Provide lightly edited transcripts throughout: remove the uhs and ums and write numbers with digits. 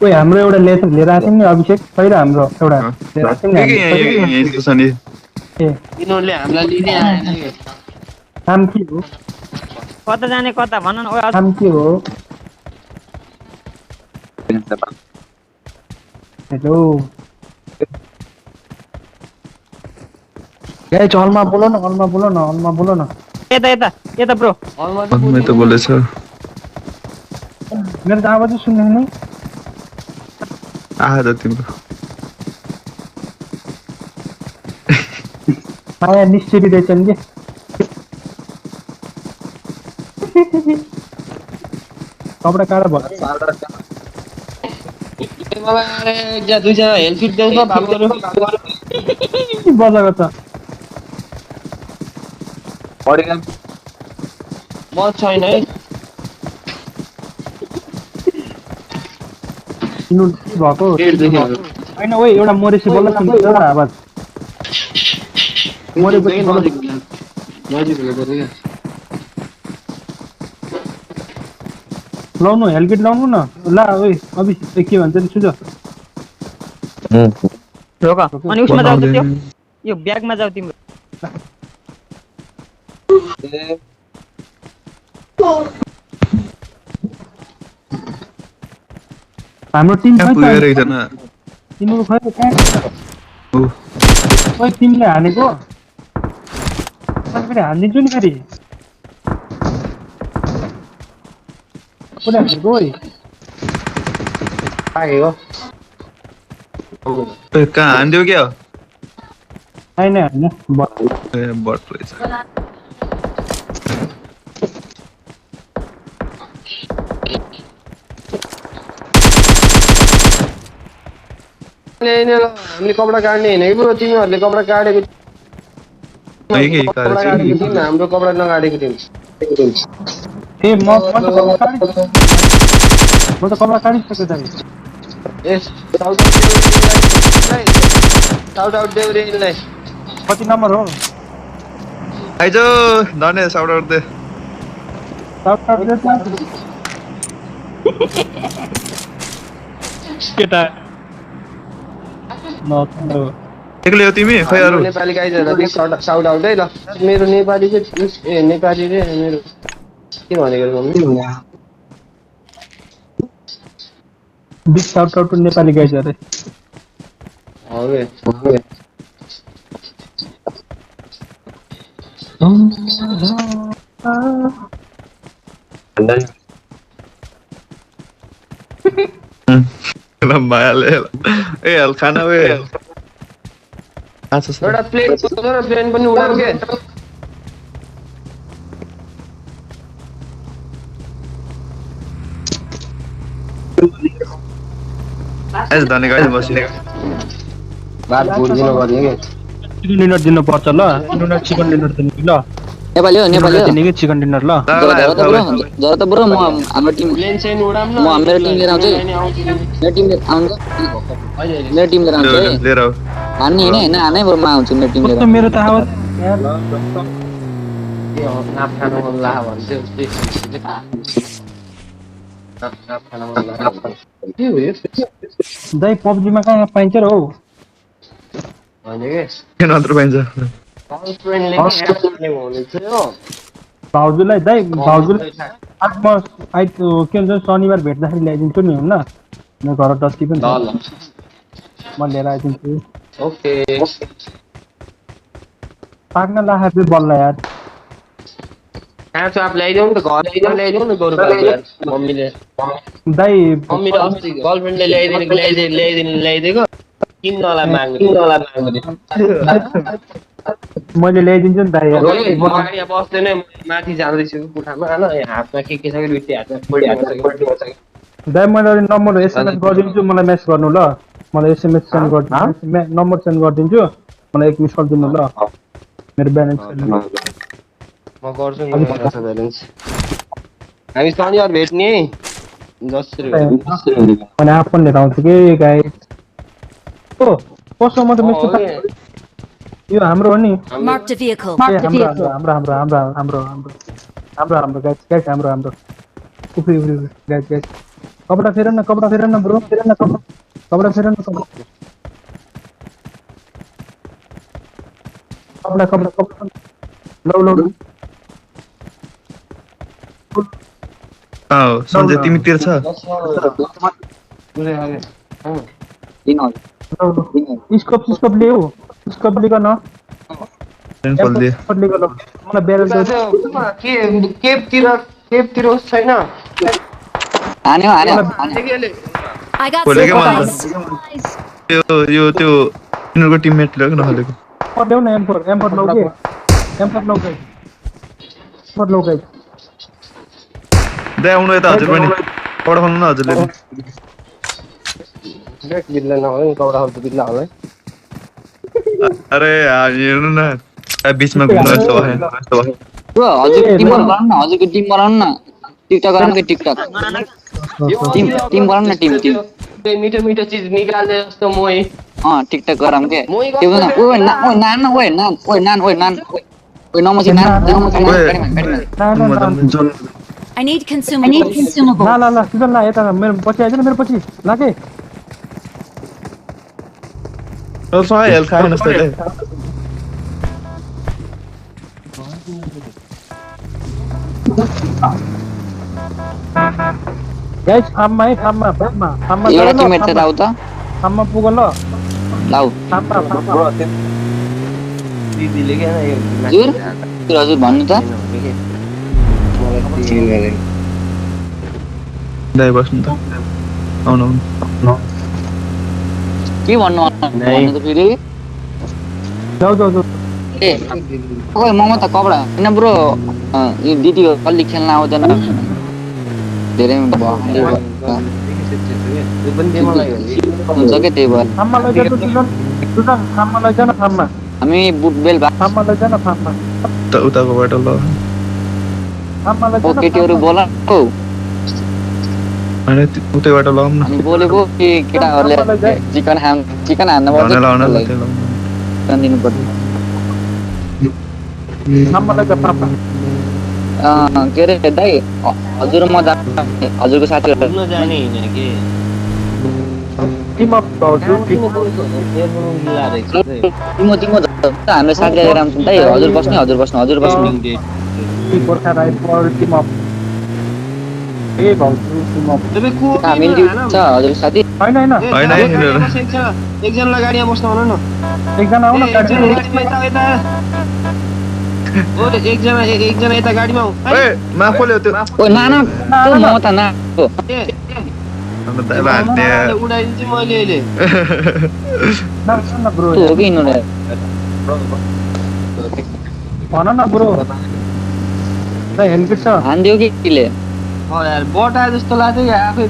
ओइ हाम्रो एउटा लेसन लिएर आएको नि अभिषेक पहिला हाम्रो एउटा लिएर आएको नि यस्तो छ नि ए यिनीहरूले हामीलाई लिने आएन कि काम के हो कता जाने कता भन न ओइ काम के हो हेलो गाइस हलमा बोल न यता यता यता ब्रो मैं तो बोलेछ मेरो त आवाजै सुन्दैन नि आहा त तिम्रो माया निश्चय रहेछन् कि कपडा काडा भयो मलाई दुईजना हेल्थ किट देऊ त बाबुहरू बजाको छ म छैन है किन्नु के भएको हैन ओइ एउटा मोरेसी बल्ल सुन्नु एउटा आवाज मोरेपछि बल्ल लाउनु हेलमेट लाउनु न ला ओइ अभि के भन्छ नि सुज रोक अनि उसमा जाऊ त त्यो यो ब्यागमा जाऊ तिम्रो हाम्रो टिम खै पुगेर एकजना तिम्रो खै कहाँ ओइ तिमीले हानेको फेरि हानिदिन्छु नि फेरि पुरा हानेको ओइ आएको कहाँ हान्दियो क्या हैन हैन बट रहेछ हामीले कपडा काट्ने होइन कि ब्रो तिमीहरूले कपडा काटेको थियौँ हाम्रो कपडा नकाटेको थियौँ ए म त कपडा काटिसके दाइ साउट आउट देऊ रे यिनलाई कति नम्बर हो आइजो धन्य साउट आउट दे केटा एक्लै हो तिमी खै अरु नेपाली गाइजहरुलाई साउट आउट है ल मेरो नेपाली चाहिँ नेपाली रे मेरो के भनेको mummy big shout out Nepali guys अरे ओके लम्बाले ए हल खाना वे अच्छा एउटा प्लेन पनि उडाऊ के एस धनी गाइस बसिने बात भुल्दिनु पर्ने के चिकन डिनर दिनु पर्छ ल चिकन डिनर दिनु ल नेपाली हो दिने कि चिकन डिनर ल जरा त ब्रो म हाम्रो टिम प्लेन चाहिँ उडाम न म मेरो टिम लिएर आउँछु मेरो टिम लिएर आउँछु लिएर आऊ हान्ने हैन हानै ब्रो म आउँछु मेरो टिम लिएर कस्तो मेरो त आवाज यार के हो नाप खानु मन ला भन्थ्यो नाप खानु मन ला के हो यो दाइ पबजीमा कहाँ पाइन्छ र हौ भने के के नत्र पाइन्छ गर्लफ्रेन्डले के भने थियो भाउजूलाई दाइ भाउजूलाई आज म के भन्छ शनिबार भेट्दाखेरि ल्याइदिन्छु नि होइन म घर डस्टी पनि ल म लिएर आइदिन्छु ओके पाक्न लाखा चाहिँ बल्ल यार कहाँ छ आप ल्याइदेऊ नि त घर ल्याइदेऊ न गोरु यार मम्मीले दाइ मम्मीले अस्ति गर्लफ्रेन्डले ल्याइदिएको किन्नलाई माग्नु मैले ल्याइदिन्छु नि दाइ यार यहाँ बस्दैन माथि जाँदैछु कुठामा होइन हातमा के छ कि लुटी हातमा बुढी हातमा दाइ मैले नम्बर एसएमएस गरिदिन्छु मलाई मेसेज गर्नु ल मलाई एसएमएस सेन्ड गरिदिन्छु नम्बर सेन्ड गरिदिन्छु मलाई एक मिस कल दिनु ल मेरो ब्यालेन्स म गर्छु नि ब्यालेन्स हामी शनिबार भेट्ने है 10 रुपैयाँ अनि आफू लिएर आउँछु कि गाई ओ कसो म त मेसेज यो हाम्रो हो नि Marked a vehicle. हाम्रो गाइस हाम्रो उफ्री गाइस कपडा फेर न ब्रो कपडा फेर न कपडा लौ सञ्जय तिमीतिर छ स्कोप लिऊ स्कोप लिकन रेनफल दिए मलाई बेरल केपतिर उस छैन हान्यो I got बोले के मन supplies. यो त्यो तिनीहरुको टिममेटले किन हालेको ल्याउ न M4 लौ के M4 लौ गाइस दे आउनु यता हजुर पनि कपडा खोल्नु न हजुरले ब्रेक बिल्ला नहोला नि कपडा हल्का बिल्ला होला अरे यार हेर्नु न बीचमा घुम्नु यस्तो भयो ब्रो हजुर टिमहरु बनाउनु न हजुरको टिम बनाउनु न टिकटक गरौँ के टिकटक टिम बनाउनु न टिम मिठो चीज निकाल्ने जस्तो मोही टिकटक गरौँ के त्यो न naan नमसी naan I need consumables. ला सुजन ला यता मेरो पछि आइज न मेरो पछि ला के सय हेल्थ खाएन जस्तै गाइस फार्ममा एउटा टिममेट चाहिँ लाउ त फार्ममा पुग ल लाउ दिदीले के हजुर भन्नु त दाइ बस्नु त आउनु के भन्नु भन्नु त फेरि जाऊ ए ओइ ममा त कपडा हैन ब्रो यो दिदी अलि खेल्न आउँदैन धेरै हुन्छ के त्यही भएर फार्ममा लैजा त सुजन फार्ममा लैजा न फार्ममा हामी बुट बेल फार्ममा लैजा न फार्ममा उताको बाटो ल फार्ममा लैजा न केटीहरू बोला हो हैन उतैबाट लगाउँ न अनि बोलेको कि केटाहरूले चिकन हान्न पर्छ दिनु पर्छ फार्ममा लैजा फार्ममा के अरे दाइ हजुर म हजुरको साथीहरू जाने हैन के टिम अप भाउजू तिम्रो हामीले साथी लिएर आउँछौँ दाइ हजुर बस्नु गोर्खा राइफल टिम अप ए भाउजू टिम अप हामी छ हजुर साथी हैन एकजनालाई गाडीमा बस्न भन न एकजना आउन एकजना यता गाडीमा आऊ ए मा खोल्यो त्यो ओ नाना म त ना उडाइदिन्छु मैले अहिले न ब्रो हो कि इन्नु भन न ब्रो दाइ हेल्मेट छ हान्दियो कि किले यार बटा जस्तो लाग्थ्यो कि आफै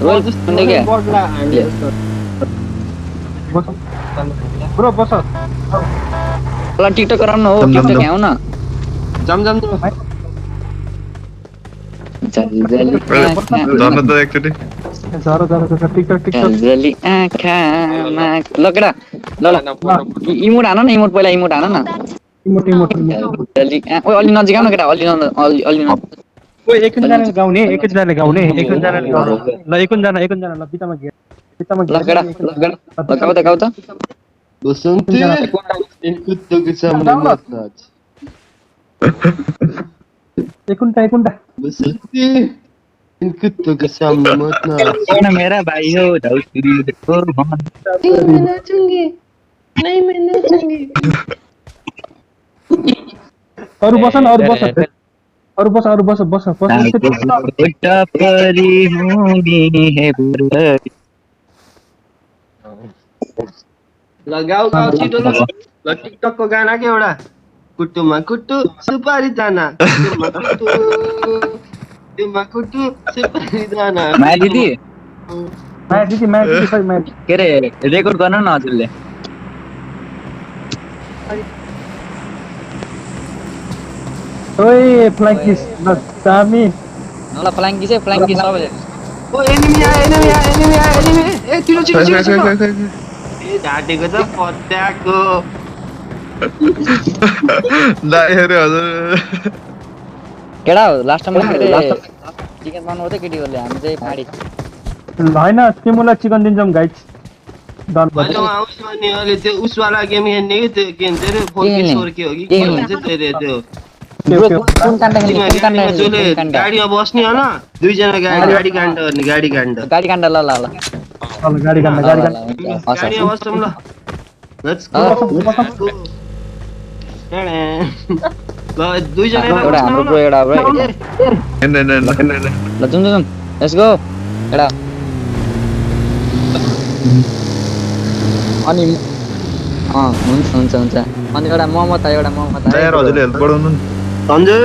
बट्ला हान्ने जस्तो ब्रो बस ल टिकटक गराउन हो टिकटक ल्याउ न जमजम झर्न त एकचोटि झरो टिकटक जली आँखामा ल केटा ल इमोट हान न इमोट पहिला इमोट हान न इमोट जली ओइ अलि नजिक आउन केटा अलि ओइ एकजनाले गाउने ल एकजनाले गाउने ल बितामा घेर ल केटा गाउ त बसन्ती इन कुत्तोको सामने मत नाच एकुन्टा बसन्ती इन कुत्तोको सामने मत नाच मेरा भाइ हो धौसुरी मैं नाचूंगी अरु बस ल गाउ छिटो ल टिकटक को गाना के एउटा कुट्टुमा कुट्टु सुपारी दाना कुट्टुमा कुट्टु सुपारी दाना माया दिदी खै के अरे रेकर्ड गर्न न हजुरले ओइ फ्ल्याङ्किस ल दामी ल फ्ल्याङ्किस सबैले ओ एनिमी आयो ए तिरो छिटो ए ढाटेको त पत्याको दाइ हेरे हजुर केटा हो लास्ट टाइम चिकन बनाउनु थियो केटीहरूले हामी चाहिँ फाडी होइन तिमीलाई चिकन दिन्छौँ गाइज डन अहिले आउँछ भने अहिले त्यो उसवाला गेम खेल्ने कि त्यो के भन्छ अरे फोर्के सोर्के हो कि के भन्छ त्यो ब्रो कुन काण्ड खेल्ने कुन काण्ड जसले गाडीमा बस्ने होला दुईजना गाडी काण्ड गर्ने गाडी काण्ड गाडी काण्ड ल ल ल गाडी काट्न गाडीमा बस्छौँ ल लेट्स गो ल दुईजना एउटा हाम्रो ब्रो एउटा ब्रो ल ल जुम लेट्स गो एउटा अनि हुन्छ अनि एउटा ममता यार हजुरले हेल्प बढाउनु नि सञ्जय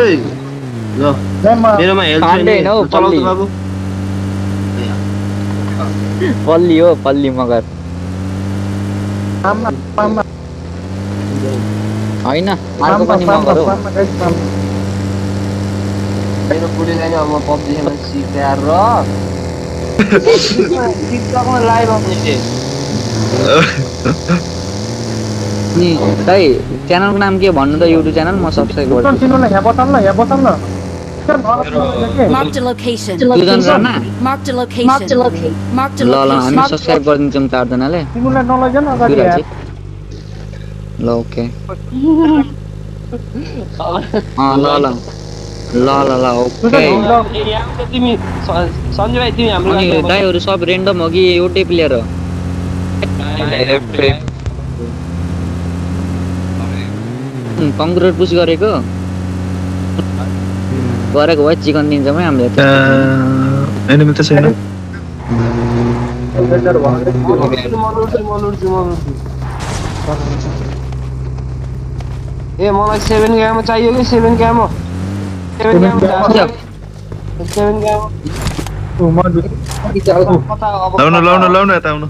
ल मेरोमा हेल्प पाण्डे छैन हैन हौ, चलाउ पल्ली। बाबु पल्ली हो पल्ली मगर होइन अर्को पनि मगर हो मेरो बुढीलाई नि अब म पब्जी खेल्न सिकाएर र टिकटकमा लाइभ आउने थिएँ नि दाइ च्यानलको नाम के भन्नु त युट्युब च्यानल म सब्स्क्राइब गर्छु तिमीलाई यहाँ बचाउन Marked a location. Sujan Rana Marked a location. Marked a ल ल हामी location. सब्स्क्राइब गरिदिन्छौँ चारजनाले तिमीलाई नलैजाऊ न अगाडि बिराजी ल ओके ल ओके यहाँ त तिमी सञ्जय भाइ तिमी हाम्रो अनि दाइहरू सब रेन्डम हो कि एउटै प्लेयर हो कङ्क्रिट पुस गरेको भए चिकन दिन्छौँ है हामीले एनिमी त छैन ए मलाई 7 ग्राम चाहियो कि 7 ग्राम 7 ग्राम लाउनु यता आउनु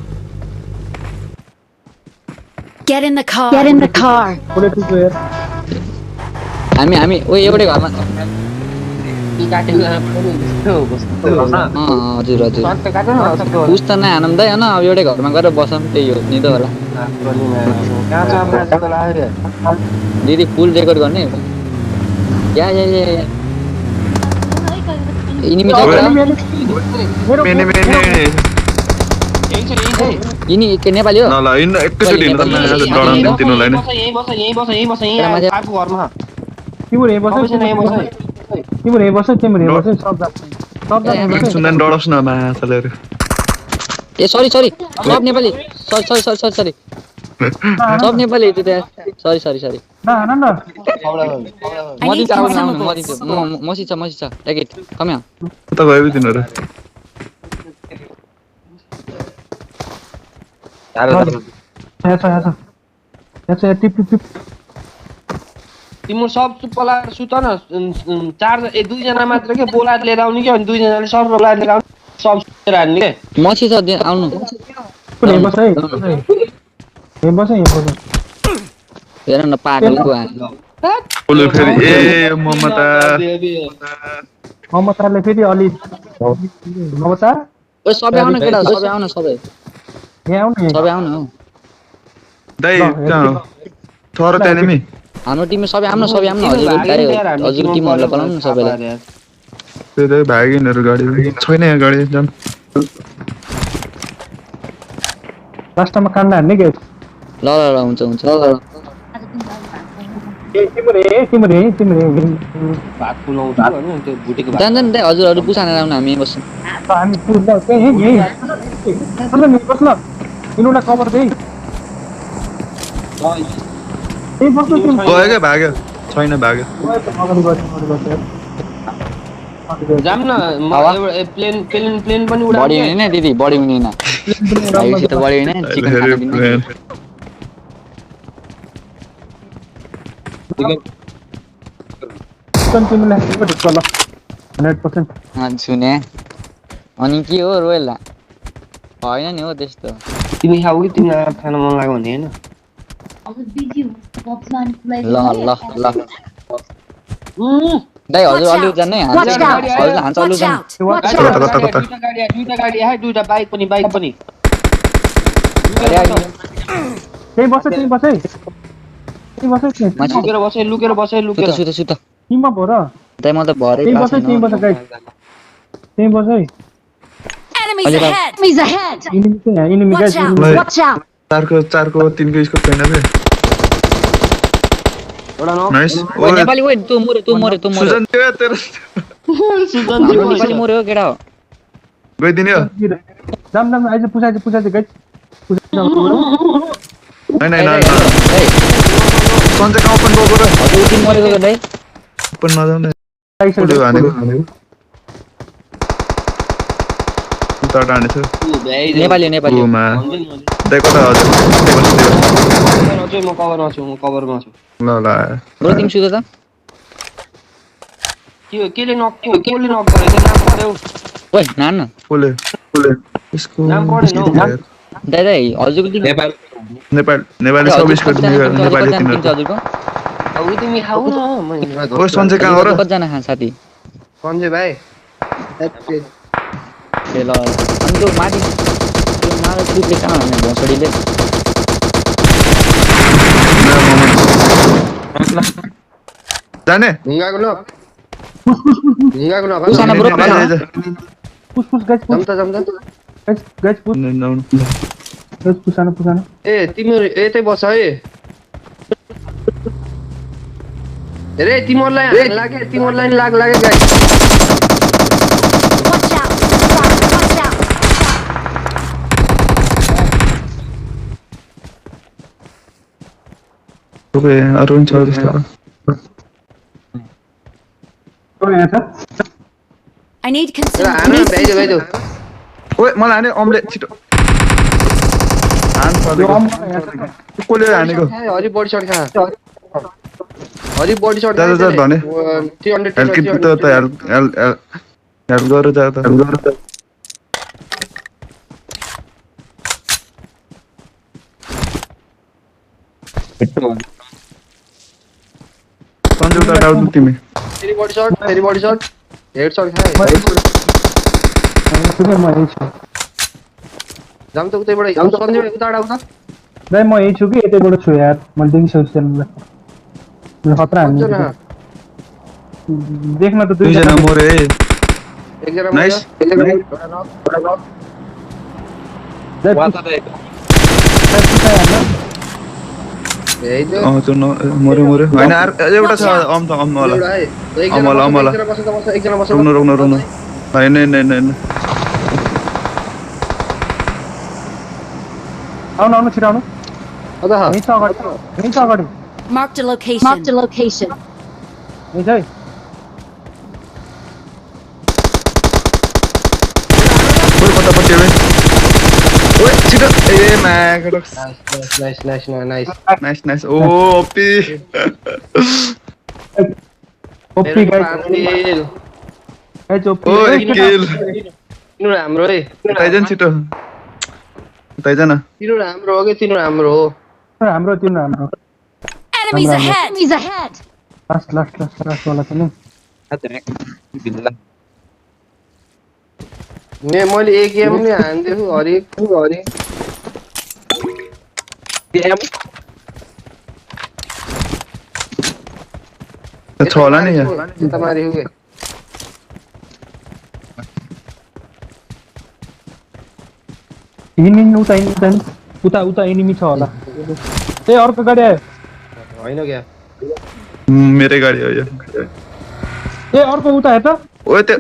Get in the car. Get in the car. हामी ओ एउटै घरमा हजुर पुस त नहानौँ दाइ होइन अब एउटै घरमा गएर बसौँ त्यही हो नि त होला दिदी फुल डेकोर गर्ने या इनिमी यिनी के नेपाली हो ल ल इन एकैचोटि हिँड्नु त डराउनु दिन तिनीलाई नि सुन्दैन डराउँछ न माछालेहरू ए सरी सब नेपाली सरी सब नेपाली त्यो सरी I need consumables. मसी छ टेकेट कम्या कता गयो तिनीहरू तिम्रो सब चुप्पला सुत न दुईजना मात्र के बोलाएर लिएर आउने कि अनि दुईजनाले सब बोलाएर लिएर आउने सब सुतेर हान्ने के मसी छ आउनु हेर न पागलको बोल्यो फेरि ए ममताले फेरि अलि ममता ओ सबै आउनु केटा सबै आउनु यहाँ आउने सबै आउनु हौ दाइ कहाँ हो थर त एनिमी हाम्रो टिममा सबै आउनु हजुर टिमहरुलाई बोलाउनु न सबैलाई त्यही भागिनहरु गाडी छैन यहाँ गाडी जाम लास्टमा काण्ड हान्ने के ल हुन्छ तिम्रो भात पुलाउँछु हैन त्यो भुटेको भात जान्दैन दाइ हजुरहरु पुसानेर आउनु हामी बस्छौँ हामी पुग्दा यही बस्न इनुलाई कभर देई गयो के भाग्यो छैन भाग्यो जाम न प्लेन पनि बडी उडाउने हुने न दिदी बडी हुने न आइसी त बडी हुने चिकन खान दिने तिमीलाई ढुक्क ल 100% सुने अनि के हो रोयल होइन नि हो त्यस्तो तिमी खाऊ कि तिमी खान मन लाग्यो भने हैन ल दाइ हजुर अलि जान्नै Watch out! हजुर हान्छ अलि Watch जान out! Watch out! दुईटा गाडी है दुईटा बाइक पनि त्यही बस है लुकेर बसे सुत टिममा भर दाइ म त भरे त्यही बस है Enemies Oliver. ahead! Enemies ahead! Enemy चाहिँ यहाँ enemy Watch guys out! Like- Watch out! चारको 3को स्कोप छैन बे एउटा न नाइस ओइ नेपाली ओइ तँ मर्यो सुजन त्यो तेरो सुजन हाम्रो नेपाली मर्यो केटा हो गइदिने हो जाम आइज पुसाइज गाइस हैन ए सन्चै ओपन गएको र हजुर उति मरेको दाइ ओपन नजाऊ न पुसाइज पुल्यो हानेको उता हानेछ नेपाली ओमा देखो त हजुर म कभरमा छु ल ल ब्रो तिमी सुत त केले नक कोले नक गरेको नाम पर्यो ओइ नान पुल्यो यसको नाम पढेन हौ। दाइ हजुरको तिमी नेपाली सब स्कोप नेपाली तिम्रो हजुरको अब तिमी खाऊ न ओइ सन्चै कहाँ हो र कतिजना खान्छ साथी सञ्जय भाइ ए ल अनि त्यो माथि त्यो माला सुटले कहाँ हाने भोसडीले जाने ढुङ्गाको न उसाना ब्रो पुस गाइस गाइस पुसाना ए तिमीहरू यतै बस है रे तिमीहरूलाई हान लागे तिमीहरूलाई लागे guys Watch out! Watch out! Okay अरु छ जस्तो यहाँ छ I need हान भ्याइदेऊ ओए मलाई हाने अम्ले छिटो हान पर्यो कोले हानेको हरि बडी सर्ट खा हरि बडी सर्ट जा भने 300 हेल्प किट त हेल्प गर्नु जा त सन्जु त डाउट तिमी फेरि बडी सर्ट हेड सर्ट खा म यही छु जाम त उतैबाट जाम त सन्जय उताबाट उता दाइ म यही छु कि यतैबाट छु यार मैले देखिसकेको सेललाई खतरा हामी देख्न त दुईजना मोरे एकजना नाइस त्यो मोरे हैन एउटा छ अम वाला अमला एकजना बस रुक्नु हैन आउनु छिटो आउनु अदा यही छ अगाडि Marked a location. Marked a location. यही छ है कोही कतापट्टि रे ओए छिटो ए मागडक नाइस ओ ओपी ओपी गाइस ओपी ओ किल तिनीहरु हाम्रो है ताइजन छिटो ताइजन तिनीहरु हाम्रो हो के तिनीहरु हाम्रो हो हाम्रो Enemies ahead! Enemies ahead! Last वाला छ नि मैले एक गेम नि हान्दिछु हरि छ होला नि यहाँ यता मारियो के उता एनिमी छ होला ए अर्को गाडी आयो हैन क्या मेरै गाडी हो यो ए अर्को उता हेर त ओए त्यो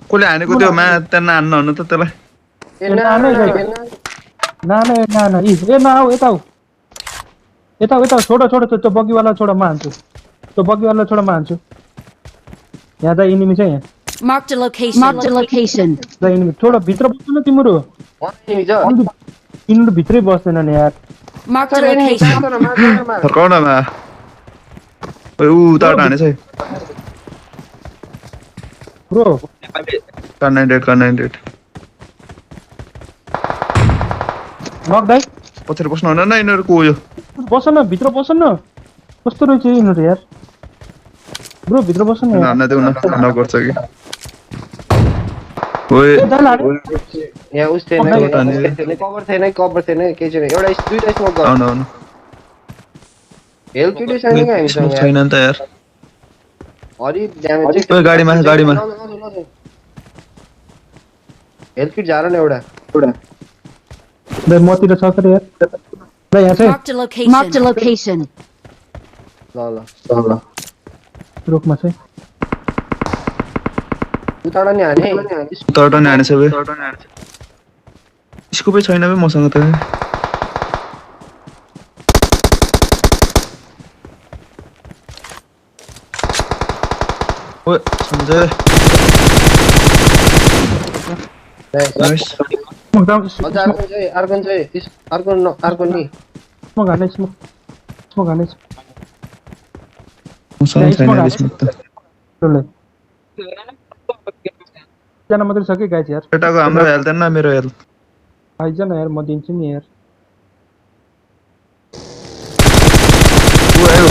कोले हानेको त्यो मा त्यहाँ हान्न हुनु त त्यसलाई ए नाना ए नआऊ यता छोडो त्यो बगीवाला छोडो म हान्छु यहाँ त एनिमी छ यहाँ Marked a location. Marked a location. ल एनिमी छोडो भित्र बस्नु न तिम्रो तिमी छ तिम्रो भित्रै बस्दैन नि यार Marked a location. फर्काउन मा ओए उताबाट हानेछ है ब्रो K98 नक दाइ पछाडि बस्नु हुन न यिनीहरू को यो बस न भित्र बस न कस्तो रहेछ यिनीहरू यार ब्रो भित्र बस न हान्न देऊ न नगर्छ कि ओए यहाँ उस थिएन कभर थिएन केही छैन एउटा दुईटा स्मोक गर आउन हेल्थ किट छैन क्या हामीसँग छैन नि त यार हरि ड्यामेज ओए गाडीमा हेल्थ किट झार न एउटा बे मतिर छ त यार बे यहाँ चाहिँ Marked a location. Marked a location. ल रुखमा चाहिँ उताबाट नि हाने तर्ट नि हाने सबै स्कोपै छैन बे मसँग त ओए सञ्जय नाइस स्मोक डाउन अझ अर्को नि स्मोक हाने स्मोक हाने मसँग छैन स्मोक त ल जना मात्र छ कि गाइस यार केटाको हाम्रो हेल्थ न मेरो हेल्थ आइज न यार म दिन्छु नि यार ऊ आयो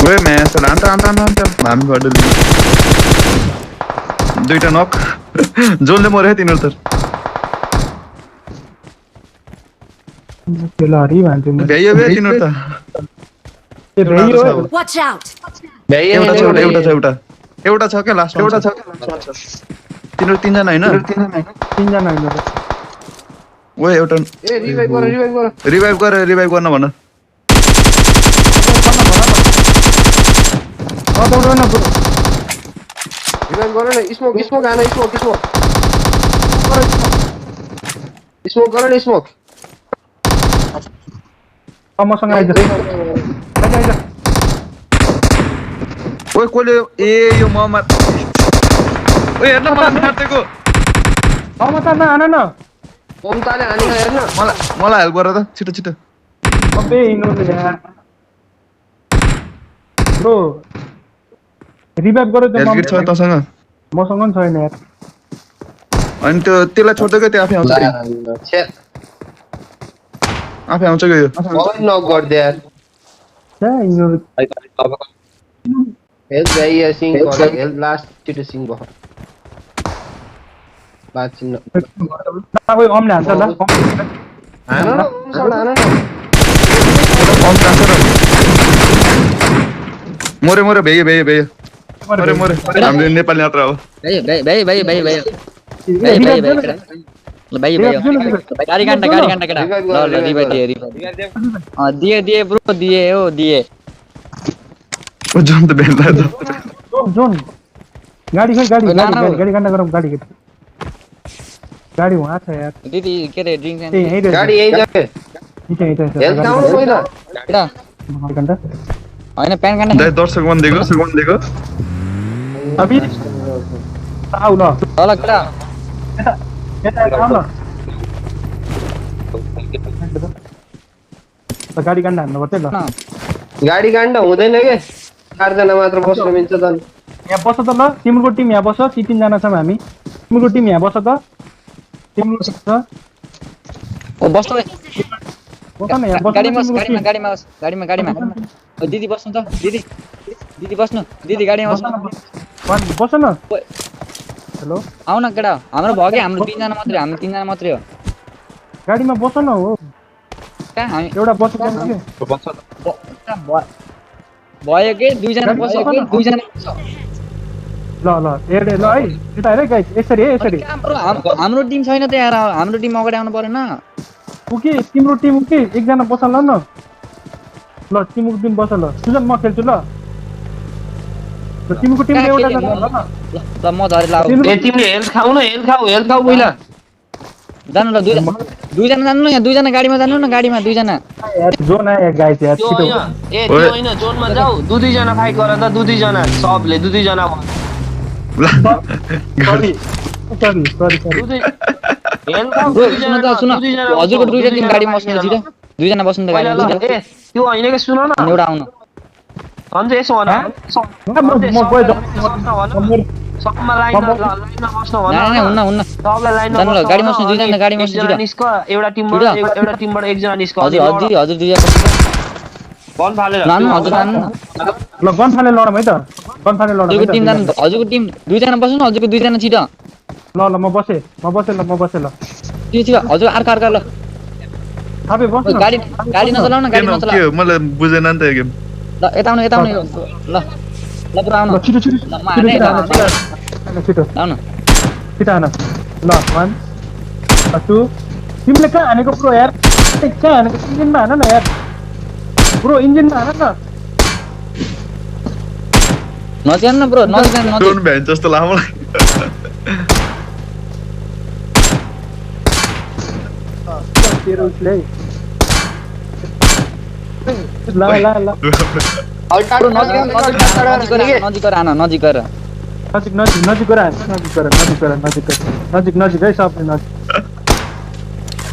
ओए म्यास लान्ता हामी बडल दुईटा नक जोनले मरे तिनीहरु त केला हरि भन्छु म भ्याइयो बे तिनीहरु त ए भ्याइयो Watch out! एउटा छ के लास्ट एउटा छ तिनीहरु तीनजना हैन तीनजना हैन र ओए एउटा ए रिभाइभ गर रिभाइभ गर्न भन दौड न ब्रो रिभाइभ गर न स्मोक हान स्मोक गर न स्मोक मसँग आइज ओए कोले ए यो मोहम्मद ओए हेर्न मलाई मार्टेको मत न आन न ममताले हानेको हेर्न मलाई हेल्प गर त छिटो अबे इनोले यार ब्रो रिभाइभ गरे त हेल्थ किट छ तसँग मसँग पनि छैन यार अनि त्यो त्यसलाई छोड्दै के त्यो आफै आउँछ के आफै आउँछ के यो मलाई नक गर्दे यार छ्या इनोले हेल्थ जाइए सिङ गर हेल्थ लास्ट छिटो सिङ भयो बाचिन कोही अमले हान्छ ल हान मोरे भ्याइयो मोरे हाम्रो नेपाली यात्रा हो गाडी काण्ड केटा ल रिभाइभ दिए ब्रो दिए जोन त बेन्दा जोन गाडी काण्ड गरौँ गाडी वहाँ छ यार दिदी के रे ड्रिंक्स एन्ड गाडी यही जाके हेल्थ खाउनु पहिला केटा काण्ड हैन प्यान काण्ड दर्शक बन्देको अबि आउ न ल केटा आउ न गाडी काण्ड हान्नु पर्छ ल गाडी काण्ड हुँदैन के 4 जना मात्र बस्न मिल्छ त यहाँ बस त ल तिम्रो टिम यहाँ बस 3 जना छौं हामी तिम्रो टिम यहाँ बस त तिम्रो छ ओ बस त बस न यहाँ बस गाडीमा ओ दिदी बस्नु त दिदी बस्नु दिदी गाडीमा बस न हेलो आउ न केटा हाम्रो भयो के हाम्रो 3 जना मात्रै हो गाडीमा बस न हो कहाँ हामी एउटा बस के भयो के 2 जना बस्यो के 2 जना ल हेर्दै ल है यता हेर गाइस यसरी हाम्रो टिम छैन त यार हाम्रो टिम अगाडि आउनु पर्दैन उके तिम्रो टिम उके एकजना बस ल न ल तिम्रो टिम बस ल सुजन म खेल्छु ल तिम्रो टिम एउटा जना ल न ल म धरे लाउ ए तिमीले हेल्थ खाउ पहिला जानु ल 2 जना जानु न यहाँ 2 जना गाडीमा जानु न गाडीमा 2 जना यार जोन आयो गाइस यार त्यो हैन जोनमा जाऊ 2 जना फाइट गर त 2 जना सबले 2 जना सरी हेल्थ खाउ सुन हजुरको 2 जना गाडीमा बस्नु छिटो 2 जना बस्नु त गाडीमा ए त्यो हैन के सुन न एउटा आउनु अन्त यसो भन सबमा लाइनमा बस्न भन हुन्न सबलाई लाइनमा जानु ल गाडीमा बस्नु 2 जना गाडीमा बस्नु छिटो निस्क एउटा टिमबाट एकजना निस्क हजुर 2 जना बन फालेर लानु हजुर लानु ल गन फाले लडम है त गन फाले लडम हजुरको टिम 2 जना बस्नु न हजुरको 2 जना छिटो ल ल म बसेँ ल त्यो थियो हजुर अर्को अर्को ल थापे बस न गाडी गाडी नचलाउ न गाडी के नचलाउ मलाई बुझेन नि त यो गेम ल यता आउनु ल ल पुरा आउनु ल छिटो छिटो ल म हाने छिटो आउन छिटो हान ल 1 2 तिमीले कहाँ हानेको ब्रो यार कहाँ हानेको इन्जिनमा हान न यार ब्रो इन्जिनमा हान न नजिक न ब्रो नजिक ड्रोन भ्यान जस्तो लाग्यो मलाई तेरो उसले ल ल ल ब्रो नजिक गर आन नजिक गर नजिक है सबले नजिक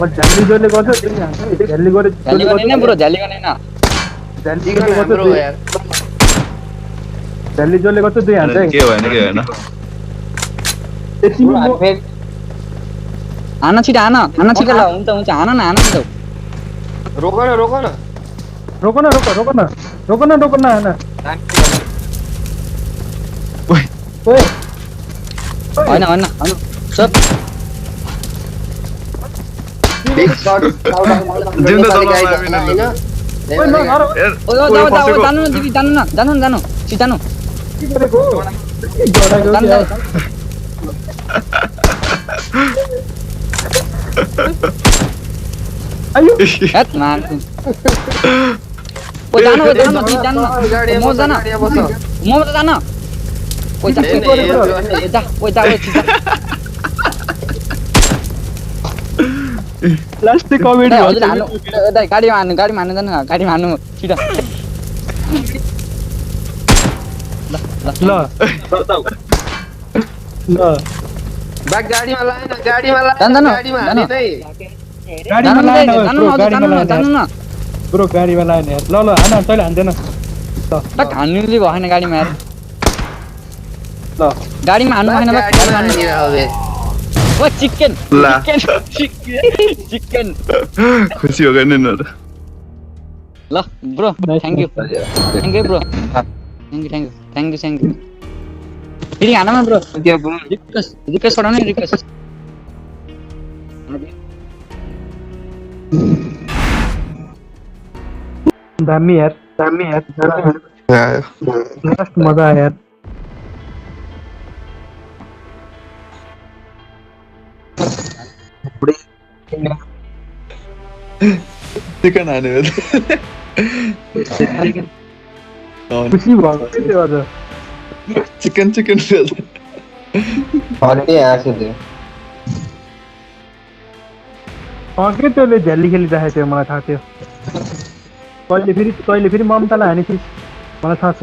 झ्याली जोले गर्छ त्यही हान्छ झ्याली गरे झ्याली गर्ने न ब्रो झ्याली गर्ने न झ्याली जोले गर्छ दुई हान्छ है के भएन यति हान छिटो हान छिटो ल हुन्छ हान न त रोक न हान ओए हैन हैन सब जिन्दा चलाउन आएन ओए न घर ओ जानु न दिदी जानु छिटानु के गरेको गडाको आयो हेट मान ओ जानु म जान म त जान ओ जा छिटा लास्ट कमेडी हजुर हान्नु गाडीमा हान्नु जानु गाडीमा हान्नु छिटो ल ब्याक गाडीमा लाएन जानु न ब्रो गाडीमा लाएन यार ल हान तैले हान्दैन टक हान्नुले भएन गाडीमा यार ल गाडीमा हान्नु भएन ओ चिकन खुसी हो गर्ने न ल bro thank you bro thank you फेरि हानमा ब्रो रिक्वेस्ट पठाउनु नि रिक्वेस्ट दामी यार लास्ट मजा आयो यार चिकन हान्यो खुसी भयो के थियो अझ चिकन के त्यसले झ्याली खेलिराखेको थियो मलाई थाहा थियो कहिले फेरि ममतालाई हाने थिइस् मलाई थाहा छ